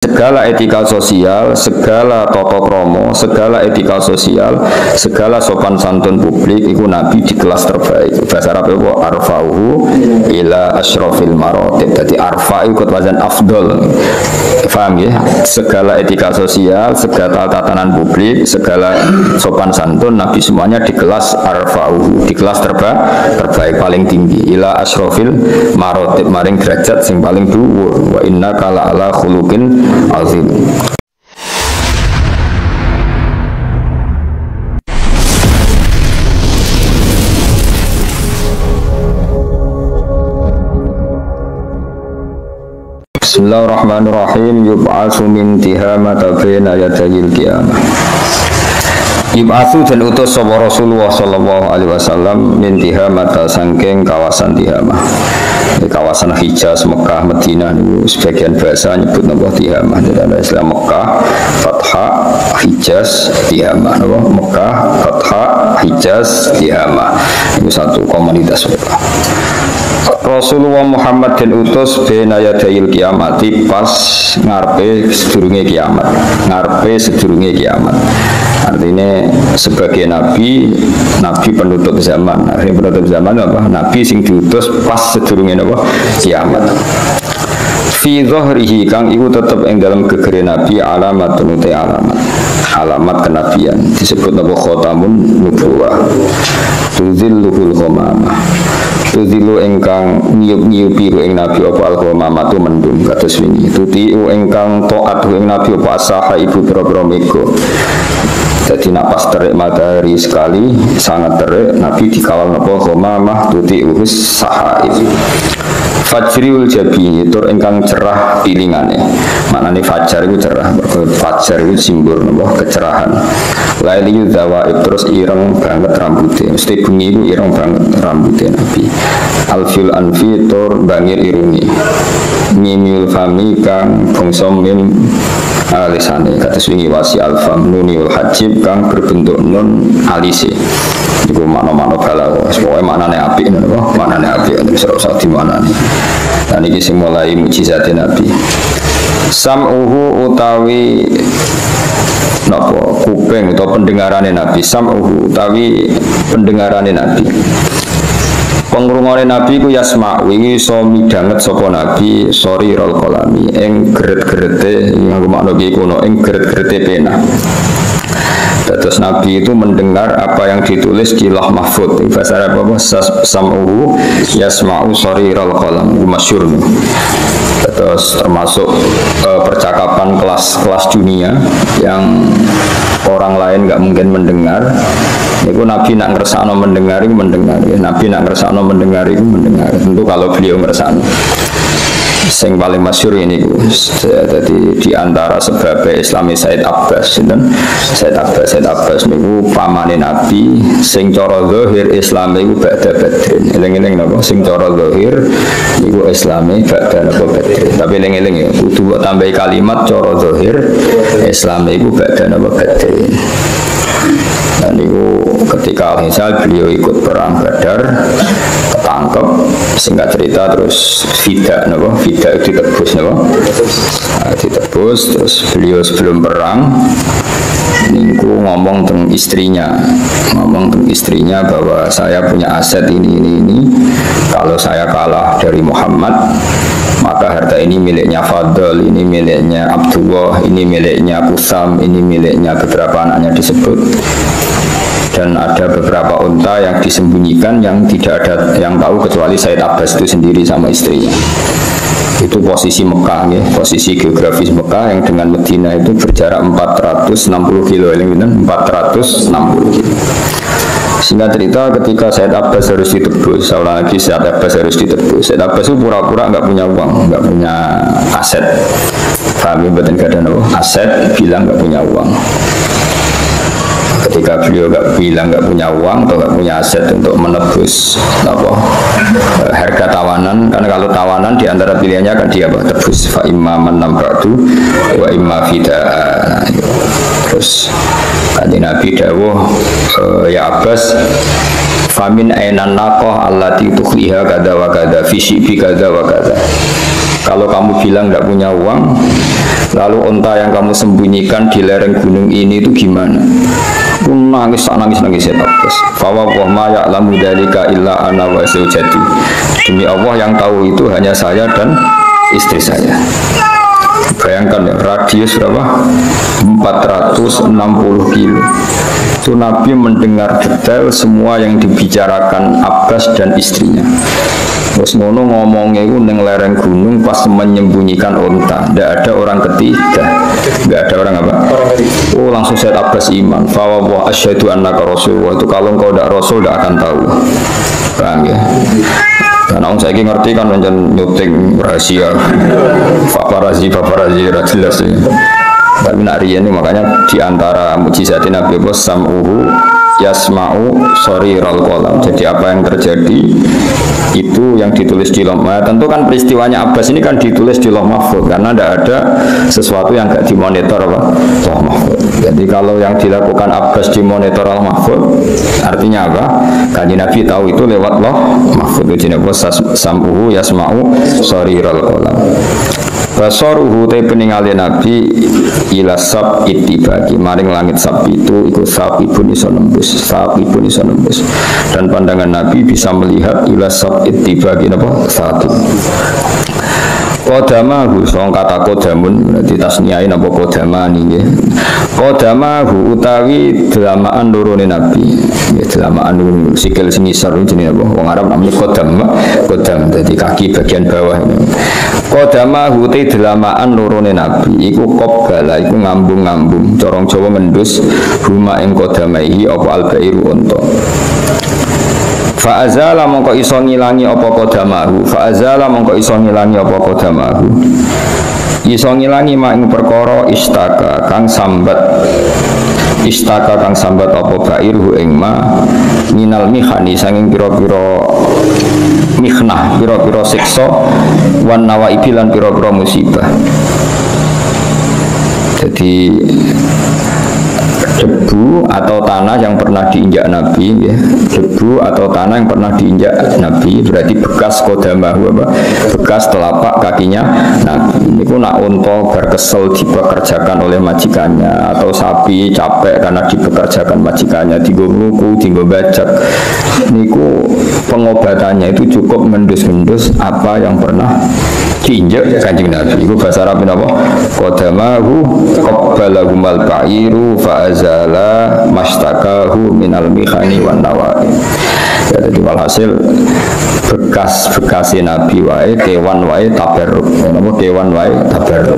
segala etika sosial, segala tata krama, segala etika sosial, segala sopan santun publik itu Nabi di kelas terbaik. Bahasa Arab itu arfa'uhu ila asyrafil maratib. Jadi arfa itu wazan afdol. Paham ya? Segala etika sosial, segala tatanan publik, segala sopan santun Nabi semuanya di kelas arfa'uhu, di kelas terbaik paling tinggi ila asyrafil maratib, maring derajat sing paling dhuwur. Wa innaka la ala khuluqin azim. Bismillahirrahmanirrahim. Yub'atsu min tihamata baina yadayil qiyamah. Yub'atsu dan utus sapa Rasulullah sallallahu alaihi wasallam min tihamata sangking kawasan Tihamah. Di kawasan Hijaz, Mekah, Madinah niku sebagian bahasa nyebut napa Tihamah. Dalam Islam Mekah, Fathah, Hijaz, Tihamah. Napa Mekah, Fathah, Hijaz, Tihamah. Itu satu komunitas Mekah. Rasulullah Muhammad dan utus bena yadail kiamati pas ngarepe sedurunge kiamat. Ngarepe sedurunge kiamat. Artinya sebagai nabi penutup zaman. Artinya penutup zaman apa? Nabi sing diutus pas sedurunge apa? Kiamat. Fi dhahrihi kang iku tetep ing dalam gegere nabi alamatun uti alamat kenabian disebut apa khatamun nubuwah. Tuzilluhul ghamamah. Tuzilu engkang niup-niupi ing nabi apa al-ghamamah tu mendung kados wingi. Tutiu engkang taat ing nabi apa asaha ibu pira-pira mega. Jadi napas terik matahari sekali sangat terik Nabi dikawal napa ghamamah tutiu sahaib. Fajriul jabi itu engkang cerah pilingane. Maknane fajar itu cerah, fajar itu simbol napa kecerahan. Laili zawaib terus ireng banget rambutnya. Mesti bengi itu ireng banget rambutnya Nabi. Alfil anfi tur bangir irungi. Mimil fami kang bangsa mim alisane kados wingi wasi alfam nuniul hajib kang berbentuk nun alise. Iku makna-makna balaghah. Pokoke maknane apik napa? Maknane apik wis ora usah dimaknani. Dan iki sing mulai mukjizat Nabi. Sam'uhu utawi napa kuping atau pendengarane Nabi. Sam'uhu utawi pendengarane Nabi. Pengrungane Nabi ku yasma wingi iso midanget sapa Nabi sori rol kolami ing geret-gerete nganggo makna iki kuno ing geret-gerete pena. Terus Nabi itu mendengar apa yang ditulis di Lauh Mahfuz. Bahasa Arab apa? Sam'uhu yasma'u sariral qalam. Masyhur. Terus termasuk percakapan kelas dunia yang orang lain nggak mungkin mendengar. Itu Nabi nak ngersakno mendengar itu mendengar. Nabi nak ngersakno mendengar itu mendengar. Tentu kalau beliau ngersakno. Sing paling masyhur ini jadi di antara sebab Islami Said Abbas Said Abbas niku pamane Nabi sing cara zahir Islam niku ba'da badrin eling-eling napa sing cara zahir niku Islami ba'da napa badrin tapi eling-eling ya kudu tambahi kalimat cara zahir Islam niku ba'da napa badrin. Dan itu ketika Al-Hisal beliau ikut perang Badar ketangkep, singkat cerita terus Fida itu ditebus ditebus terus beliau sebelum perang niku ngomong tentang istrinya bahwa saya punya aset ini kalau saya kalah dari Muhammad maka harta ini miliknya Fadl, ini miliknya Abdullah, ini miliknya Kusam, ini miliknya beberapa anaknya disebut. Dan ada beberapa unta yang disembunyikan yang tidak ada yang tahu kecuali Said Abbas itu sendiri sama istrinya. Itu posisi Mekah ya, posisi geografis Mekah yang dengan Madinah itu berjarak 460 kilo, 460 kilo. Singkat cerita ketika Said Abbas harus ditebus, seolah lagi Said Abbas harus ditebus. Said Abbas itu pura-pura nggak punya uang, nggak punya aset. Kami betul nggak ada aset, bilang nggak punya uang. Ketika beliau bilang nggak punya uang atau nggak punya aset untuk menebus harga tawanan, karena kalau tawanan diantara pilihannya kan dia tebus fa imma manam ba'du wa imma fida'a. Terus kanjeng Nabi dawuh ya Abbas famin ainan naqah allati tukhliha kada wa kada fi syibi kada wa kada. kalau kamu bilang tidak punya uang, lalu unta yang kamu sembunyikan di lereng gunung ini itu gimana? Aku nangis ya Abbas. Fawa ma ya'lamu dzalika illa ana wa zaujati. Demi Allah yang tahu itu hanya saya dan istri saya. Bayangkan ya, radius berapa? 460 kilo. Itu Nabi mendengar detail semua yang dibicarakan Abbas dan istrinya. Terus ngono ngomongnya itu neng lereng gunung pas menyembunyikan unta. Tidak ada orang ketiga. Tidak ada orang apa? Oh langsung Sayyid Abbas iman. Fa wa asyhadu annaka rasulullah. Itu kalau engkau tidak rasul tidak akan tahu. Paham ya? Karena orang saya ngerti kan menjen nyuting rahasia. Paparazi jelas ya. Tapi nak riyen ini makanya diantara mujizat Nabi Bos sam'uhu yasma'u soriral qalam. Jadi apa yang terjadi itu yang ditulis di Lauh Mahfuz. Tentu kan peristiwanya Abbas ini kan ditulis di Lauh Mahfuz karena tidak ada sesuatu yang tidak dimonitor apa? Lauh Mahfuz. Jadi kalau yang dilakukan Abbas dimonitor Lauh Mahfuz artinya apa? Kanjeng Nabi tahu itu lewat Lauh Mahfuz. Jadi Bos sam'uhu yasma'u soriral qalam. Basaruhu te peninggalin Nabi ila sab itibaki maring langit sab itu ikut saqibun iso nembus dan pandangan Nabi bisa melihat ila sab itibaki napa saqib. Qadamahu song kata qadamun berarti tasniahe napa qadamani nggih. Qadamahu utawi delamaan lorone Nabi. Ya delamaan loro sikil sing isor jenenge apa? Wong Arab namanya qadam dadi kaki bagian bawah. Qadamahu te delamaan lorone Nabi iku qabala iku ngambung-ngambung corong Jawa ngendus huma ing qadamaihi apa albairu unta. Fa'azala mongko iso ngilangi apa qadamahu iso ngilangi mak ing perkara istaka kang sambat apa bairu ing ma minal mihani sanging pira-pira mihnah pira-pira siksa wan nawaibi lan pira-pira musibah. Jadi debu atau tanah yang pernah diinjak Nabi ya. Debu atau tanah yang pernah diinjak Nabi berarti bekas qadamahu apa? Bekas telapak kakinya Nabi. Niku nak unta berkesel dipekerjakan oleh majikannya atau sapi capek karena dipekerjakan majikannya digo ngluku, digo bajak. Niku pengobatannya itu cukup mendus-mendus apa yang pernah diinjak Kanjeng Nabi. Iku bahasa Arab napa? Qadamahu qabbalahumal ba'iru fa'azala mashtakahu minal mihani wan nawai. Ya, jadi walhasil bekas Nabi wae kewan wae tabarruk. Napa kewan wae tabarruk.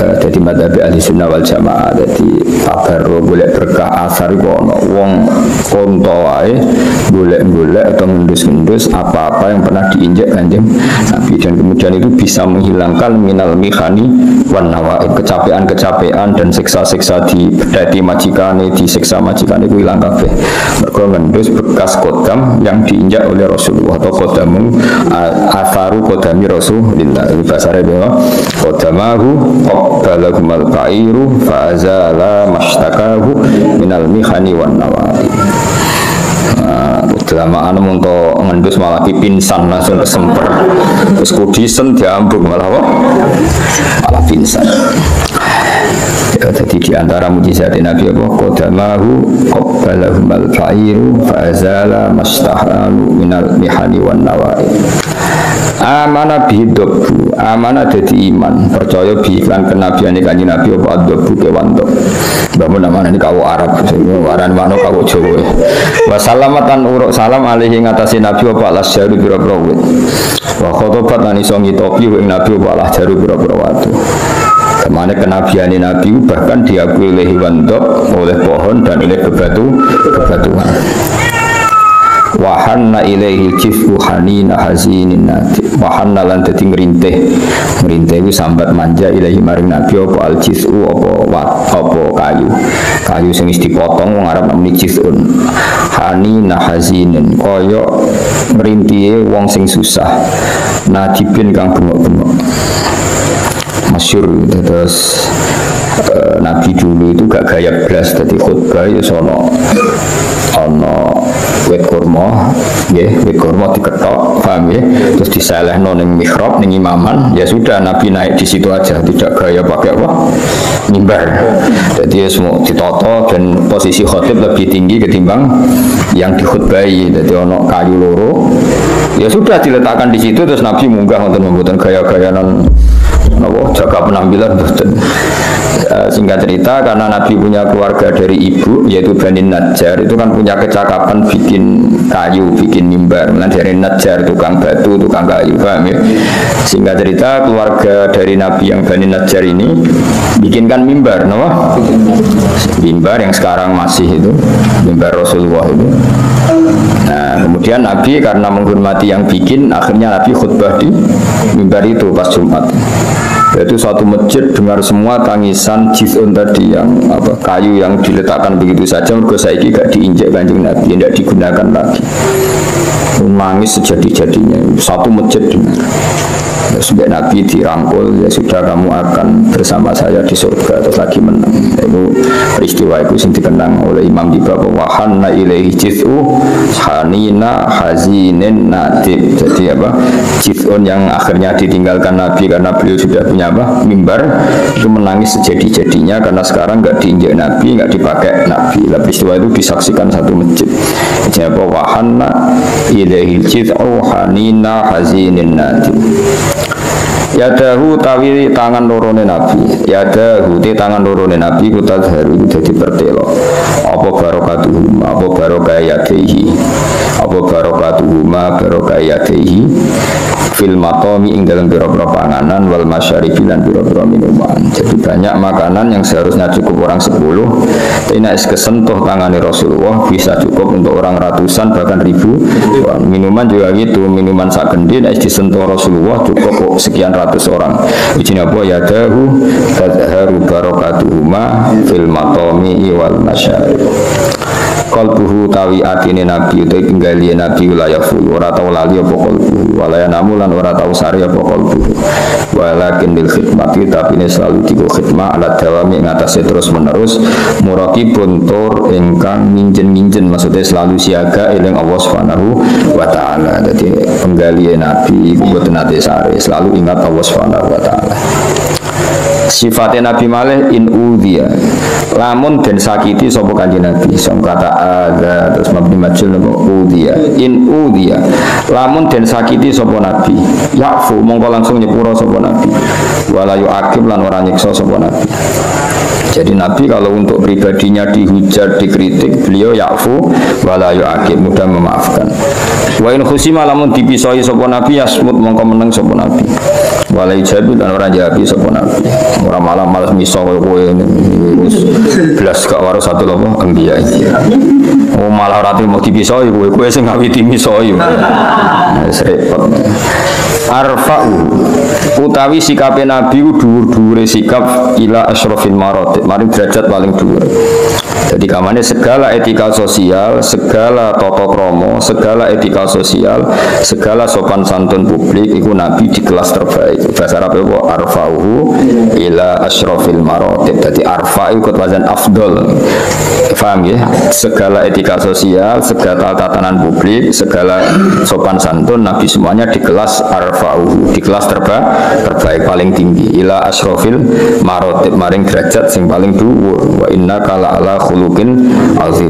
Jadi madzhab Ahlussunnah wal Jamaah jadi tabarruk golek berkah asar iku ana wong konto wae golek-golek atau ngendus-ngendus apa-apa yang pernah diinjak Kanjeng Nabi dan kemudian itu bisa menghilangkan minal mihani wan nawai kecapean dan siksa-siksa di majikane disiksa majikane ku ilang kabeh. Mergo ngendus bekas kodam yang diinjak oleh Rasulullah atau kodamu asaru kodami Rasulullah. Bahasa Arabnya kodamahu qabbalahumal ba'iru fa'azala mashtakahu minal mihani wan nawai. Delamaan untuk ngendus malah pingsan langsung kesemper terus kudisen diambung malah pingsan. Ya, jadi di antara mujizat Nabi apa? Qadamahu qabbalahumal fa'iru fa'azala mastahalu minal mihani wan nawai. Amanah bihidobu, amanah jadi iman percaya biiklan kenabian Kanjeng Nabi apa adobu kewan dok. Bangun nama ini kau Arab, waran mana kau Jawa. Wassalamatan uruk salam alaihi ngatasi Nabi apa alas jaru biro-biro wit. Wa khotobat lan iso ngitopi ing Nabi apa alas jaru biro-biro watu. Kemana kenabian Nabi bahkan diakui oleh hewan dok, oleh pohon dan oleh bebatuan. Wahanna ilaihi jif'u hanina hazinin nati wahanna lan dadi ngrintih itu sambat manja ilaihi maring Nabi apa al jif'u apa kayu sing wis dipotong wong Arab namanya jif'un hanina hazinin kaya ngrintihe wong sing susah nadibin kang bengok-bengok masyhur terus Nabi dulu itu gak gaya blas dadi khutbah ya sono ana wit kurma nggih wit kurma diketok paham ya? Terus diselehno ning mihrab ning imaman, ya sudah Nabi naik di situ aja, tidak gaya pakai apa? Mimbar. Jadi semua ditoto dan posisi khotib lebih tinggi ketimbang yang dikhutbahi. Jadi ono kayu loro, ya sudah diletakkan di situ terus Nabi munggah untuk membuat gaya-gayaan jaga penampilan betul. Singkat cerita, karena Nabi punya keluarga dari ibu yaitu Bani Najjar, itu kan punya kecakapan bikin kayu, bikin mimbar. Dari Najjar tukang batu, tukang kayu, paham ya? Singkat cerita, keluarga dari Nabi yang Bani Najjar ini bikinkan mimbar, no? Mimbar yang sekarang masih itu, mimbar Rasulullah itu. Nah, kemudian Nabi karena menghormati yang bikin, akhirnya Nabi khutbah di mimbar itu pas Jumat. Yaitu suatu masjid dengar semua tangisan jizun tadi yang apa kayu yang diletakkan begitu saja, mergo saiki gak diinjak Kanjeng Nabi, tidak digunakan lagi. Nangis sejadi-jadinya, satu masjid dengar. Ya, sudah Nabi dirangkul, ya sudah kamu akan bersama saya di surga, terus lagi menang. Itu peristiwa itu yang dikenang oleh Imam di bab wahanna ilaihi jiz'u hanina hazinin natib. Jadi apa? Jiz'un yang akhirnya ditinggalkan Nabi karena beliau sudah punya apa? Mimbar, itu menangis sejadi-jadinya karena sekarang nggak diinjak Nabi, nggak dipakai Nabi. Lah peristiwa itu disaksikan satu masjid. Jadi apa? Wahanna ilaihi jiz'u hanina hazinin natib. Yadahu tawi tangan lorone Nabi, yadahu te tangan lorone Nabi kutat haru itu jadi pertelo. Apa barokatuhum, apa barokah yadehi, apa barokatuhuma barokah yadehi fil maqami ing dalam biro-biro panganan wal masyaribi lan biro-biro minuman. Jadi banyak makanan yang seharusnya cukup orang 10, tapi nek kesentuh tangane Rasulullah bisa cukup untuk orang ratusan bahkan ribu. Minuman juga gitu, minuman sak gendi nek disentuh Rasulullah cukup sekian ratus orang. Ijine apa ya dahu tadharu barakatuhuma fil maqami wal masyarib. Qalbuhu tawi atine Nabi uta tinggali Nabi wilayah full ora tau lali apa qalbuhu walaya namulan ora tau sari apa qalbuhu walakin bil khidmati tapi ini selalu digo khidmah ala dawami ngatasi terus menerus muraqibun tur ingkang minjen-minjen maksudnya selalu siaga eling Allah Subhanahu wa taala. Jadi penggali Nabi iku boten nate sare selalu ingat Allah Subhanahu wa taala. Sifatnya Nabi malih in udhiya lamun den sakiti sapa Kanjeng Nabi sing kata ada terus mabni majul napa udhiya in udhiya lamun den sakiti sapa Nabi yafu mongko langsung nyepuro sapa Nabi wala yu'aqib lan ora nyiksa sapa Nabi. Jadi Nabi kalau untuk pribadinya dihujat, dikritik, beliau ya'fu wala yu'aqib, mudah memaafkan. Wa in khusima lamun dipisoi sapa Nabi yasmut mongko meneng sapa Nabi. Wala ijabi dan ora jabi sapa Nabi. Ora malah malas miso kowe wis blas gak waras satu lho anbiya iki. Oh malah ora mau dipisoi kowe sing ngawiti misoi. Wis repot. Arfa'u utawi sikape Nabi ku dhuwur-dhuwure sikap ila asyrafil maratib, maring derajat paling dhuwur. Jadi kamane segala etika sosial, segala tata krama, segala etika sosial, segala sopan santun publik iku Nabi di kelas terbaik. Bahasa Arab itu arfa'uhu ila asyrafil maratib. Jadi arfa iku wazan afdol. Paham ya? Segala etika sosial, segala tatanan publik, segala sopan santun Nabi semuanya di kelas arfa'uhu, di kelas terbaik paling tinggi ila asyrafil maratib maring derajat sing paling dhuwur wa innaka la ala khuluqin azim.